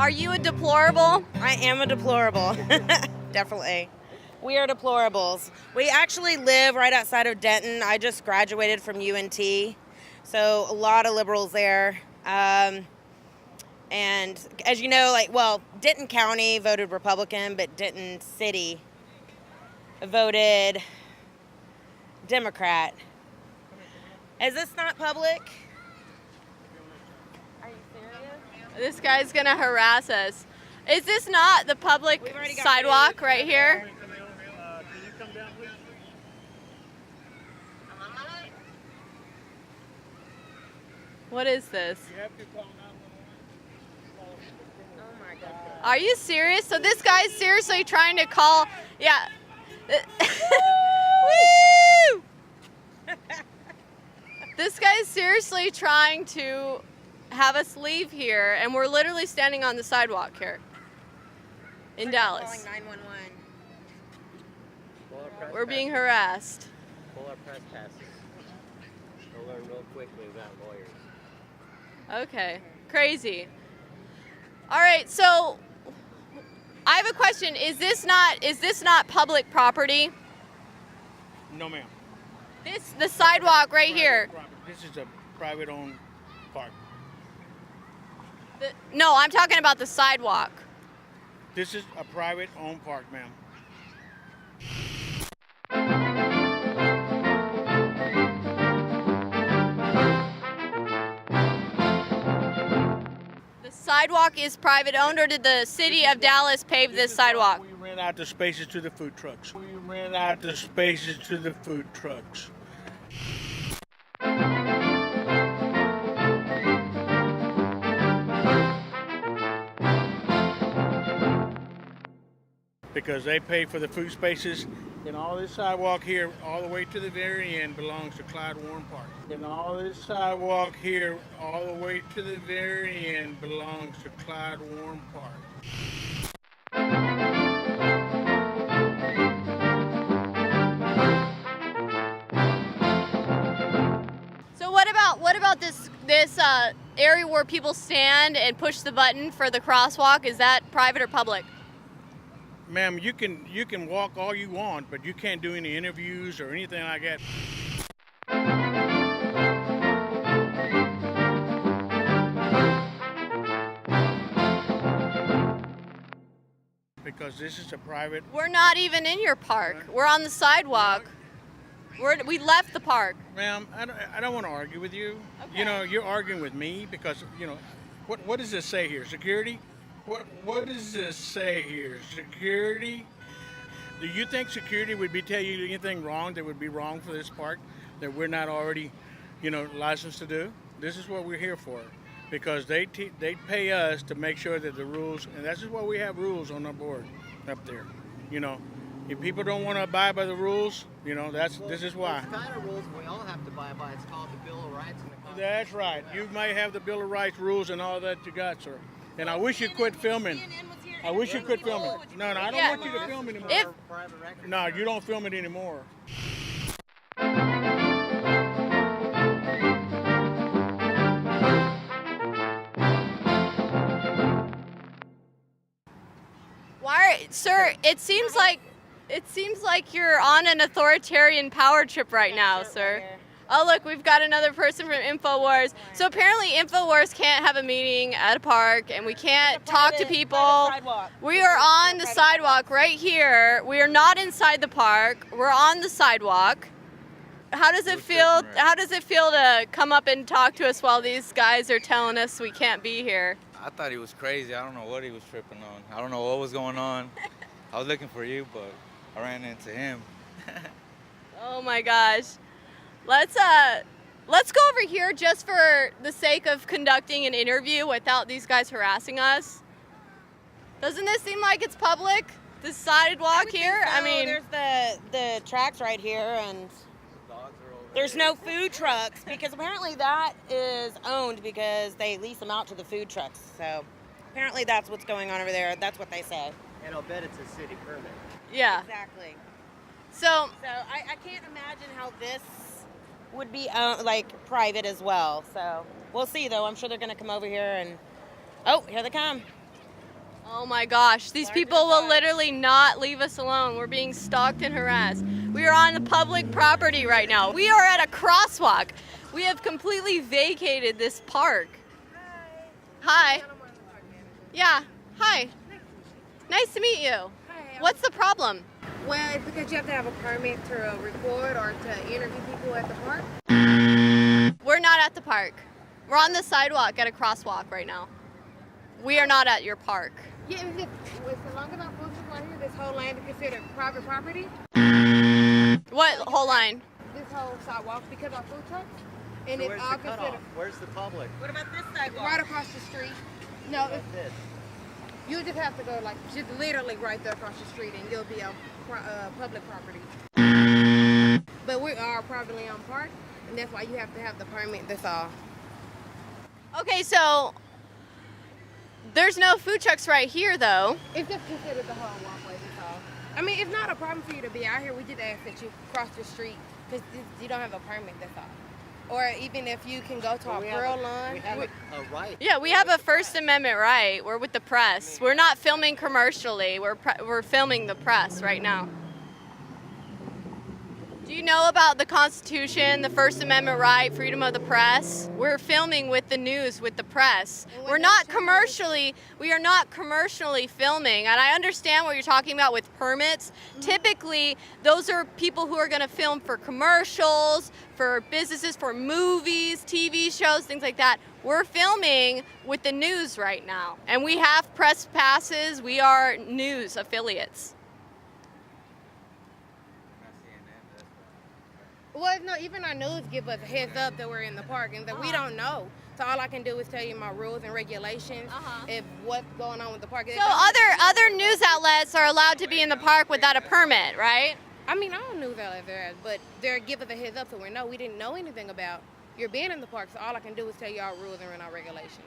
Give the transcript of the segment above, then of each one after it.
Are you a deplorable? I am a deplorable. Definitely. We are deplorables. We actually live right outside of Denton. I just graduated from UNT, so a lot of liberals there. And as you know, Denton County voted Republican, but Denton City voted Democrat. Is this not public? Are you serious? This guy's gonna harass us. Is this not the public sidewalk right here? Can you come down, please? What is this? You have to call 911. Oh my God. Are you serious? So this guy's seriously trying to call, yeah. Woo! This guy's seriously trying to have us leave here, and we're literally standing on the sidewalk here in Dallas. Calling 911. We're being harassed. Pull our press passes. We'll learn real quickly about lawyers. Okay, crazy. All right, so I have a question. Is this not public property? No, ma'am. The sidewalk right here. This is a private-owned park. No, I'm talking about the sidewalk. This is a private-owned park, ma'am. The sidewalk is private owned, or did the city of Dallas pave this sidewalk? We rent out the spaces to the food trucks. Because they pay for the food spaces, and all this sidewalk here, all the way to the very end, belongs to Clyde Warren Park. And all this sidewalk here, all the way to the very end, belongs to Clyde Warren Park. So what about this area where people stand and push the button for the crosswalk? Is that private or public? Ma'am, you can walk all you want, but you can't do any interviews or anything like that. Because this is a private. We're not even in your park. We're on the sidewalk. We left the park. Ma'am, I don't want to argue with you. Okay. You know, you're arguing with me because, what does this say here? Security? What does this say here? Security? Do you think security would tell you anything wrong that would be wrong for this park that we're not already, licensed to do? This is what we're here for, because they pay us to make sure that the rules, and that's just why we have rules on our board up there. If people don't want to abide by the rules, this is why. It's kind of rules we all have to abide by. It's called the Bill of Rights and the Constitution. That's right. You may have the Bill of Rights rules and all that you got, sir. And I wish you quit filming. I wish you quit filming. No, I don't want you to film anymore. Private record. No, you don't film it anymore. Sir, it seems like you're on an authoritarian power trip right now, sir. Oh, look, we've got another person from Infowars. So apparently Infowars can't have a meeting at a park, and we can't talk to people. We are on the sidewalk right here. We are not inside the park. We're on the sidewalk. How does it feel? How does it feel to come up and talk to us while these guys are telling us we can't be here? I thought he was crazy. I don't know what he was tripping on. I don't know what was going on. I was looking for you, but I ran into him. Oh my gosh. Let's go over here just for the sake of conducting an interview without these guys harassing us. Doesn't this seem like it's public? The sidewalk here? So. I mean, there's the tracks right here, and there's no food trucks because apparently that is owned because they lease them out to the food trucks. So apparently that's what's going on over there. That's what they say. And I'll bet it's a city permit. yeah. Exactly. So I can't imagine how this would be private as well. So we'll see though. I'm sure they're going to come over here and, oh, here they come. Oh my gosh, these people will literally not leave us alone. We're being stalked and harassed. We are on public property right now. We are at a crosswalk. We have completely vacated this park. Hi. Yeah, hi. Nice to meet you. What's the problem? Well, it's because you have to have a permit to record or to interview people at the park. We're not at the park. We're on the sidewalk at a crosswalk right now. We are not at your park. Yeah, it's as long as I'm posted right here, this whole land is considered private property. What whole line? This whole sidewalk because of food trucks. And So it's where's all the cutoff? considered Where's the public? What about this sidewalk? right across the street. No, What about this? you just have to go like just literally right there across the street and you'll be on public property. But we are privately owned park and that's why you have to have the permit, that's all. Okay, so there's no food trucks right here though. It's just considered the whole walkway, that's all. I mean, it's not a problem for you to be out here. We just ask that you cross the street because you don't have a permit, that's all. Or even if you can go to Well, a we grill have line. a right. Yeah, we have a First Amendment right. We're with the press. We're not filming commercially. We're filming the press right now. Do you know about the Constitution, the First Amendment right, freedom of the press? We're filming with the news, with the press. And what We are not commercially filming. And I understand what you're talking about with permits. Typically, those are people who are going to film for commercials, for businesses, for movies, TV shows, things like that. We're filming with the news right now. And we have press passes. We are news affiliates. Well, no, even our news give us a heads up that we're in the park and that we don't know. So all I can do is tell you my rules and regulations if what's going on with the park. So other news outlets are allowed to be in the park without a permit, right? I mean, I don't know that there, but they're giving us a heads up so we didn't know anything about your being in the park. So all I can do is tell you our rules and our regulations.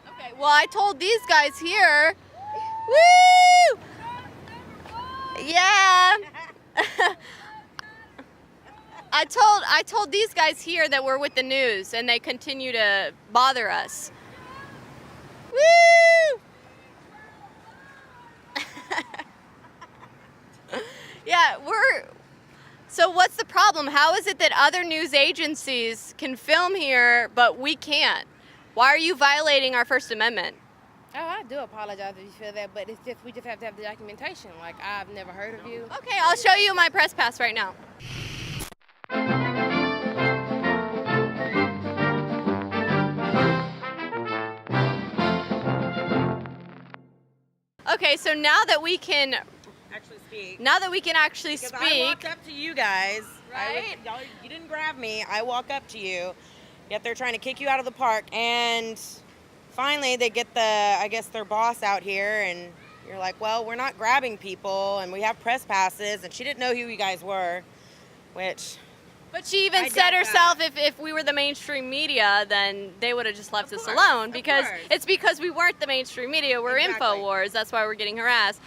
Okay, well, I told these guys here. Woo! Yeah. I told these guys here that we're with the news, and they continue to bother us. Woo! Yeah, so what's the problem? How is it that other news agencies can film here, but we can't? Why are you violating our First Amendment? Oh, I do apologize if you feel that, but it's just we just have to have the documentation. Like, I've never heard of you. Okay, I'll show you my press pass right now. Okay, so now that we can actually Because speak. I walked up to you guys. Right? You didn't grab me. I walk up to you. Yet they're trying to kick you out of the park. And finally they get their boss out here and you're like, well, we're not grabbing people and we have press passes. And she didn't know who you guys were, which... But she even I said get herself if we were the mainstream media, then they would have just left us alone because it's because we weren't the mainstream media. We're Exactly. Infowars. That's why we're getting harassed.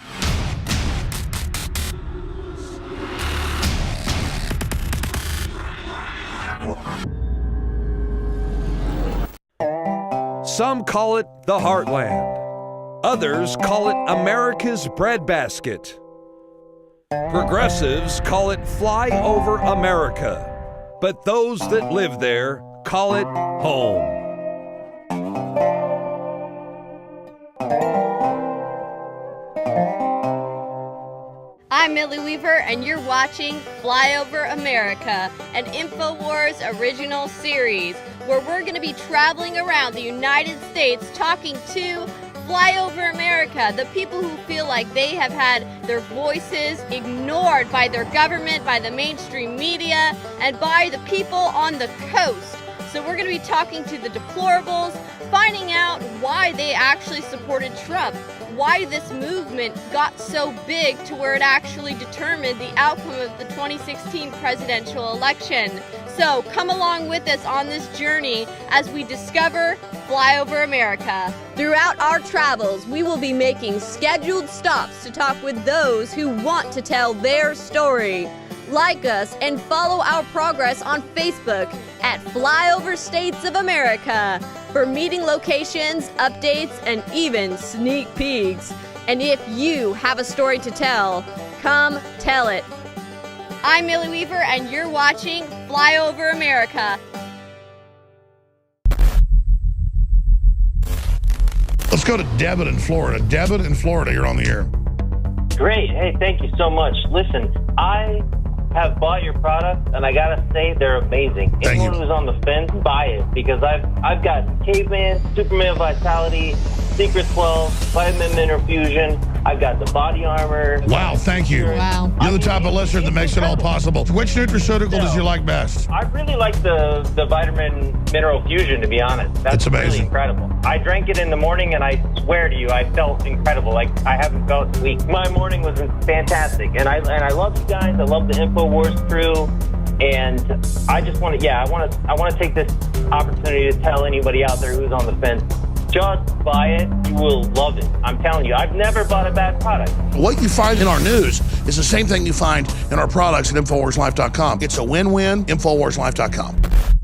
Some call it the Heartland. Others call it America's breadbasket. Progressives call it Flyover America. But those that live there call it home. I'm Millie Weaver, and you're watching Flyover America, an Infowars original series where we're going to be traveling around the United States talking to Flyover America, the people who feel like they have had their voices ignored by their government, by the mainstream media, and by the people on the coast. So we're going to be talking to the deplorables, finding out why they actually supported Trump, why this movement got so big to where it actually determined the outcome of the 2016 presidential election. So come along with us on this journey as we discover Flyover America. Throughout our travels, we will be making scheduled stops to talk with those who want to tell their story. Like us and follow our progress on Facebook at Flyover States of America for meeting locations, updates, and even sneak peeks. And if you have a story to tell, come tell it. I'm Millie Weaver, and you're watching Flyover America. Let's go to Debit in Florida. Debit in Florida, you're on the air. Great. Hey, thank you so much. Listen, I have bought your product, and I gotta say they're amazing. Thank Anyone you. who's on the fence, buy it, because I've got Caveman, Superman Vitality, Secret 12, Vitamin Mineral Fusion. I've got the body armor. Wow, thank you. Wow. You're the type of listener that makes it all possible. Which nutraceutical does you like best? I really like the Vitamin Mineral Fusion, to be honest. That's It's amazing. really incredible. I drank it in the morning, and I swear to you, I felt incredible. Like I haven't felt in weeks. My morning was fantastic, and I love you guys. I love the Infowars crew, and I just want to, I want to take this opportunity to tell anybody out there who's on the fence. Just buy it. You will love it. I'm telling you, I've never bought a bad product. What you find in our news is the same thing you find in our products at InfoWarsLife.com. It's a win-win, InfoWarsLife.com.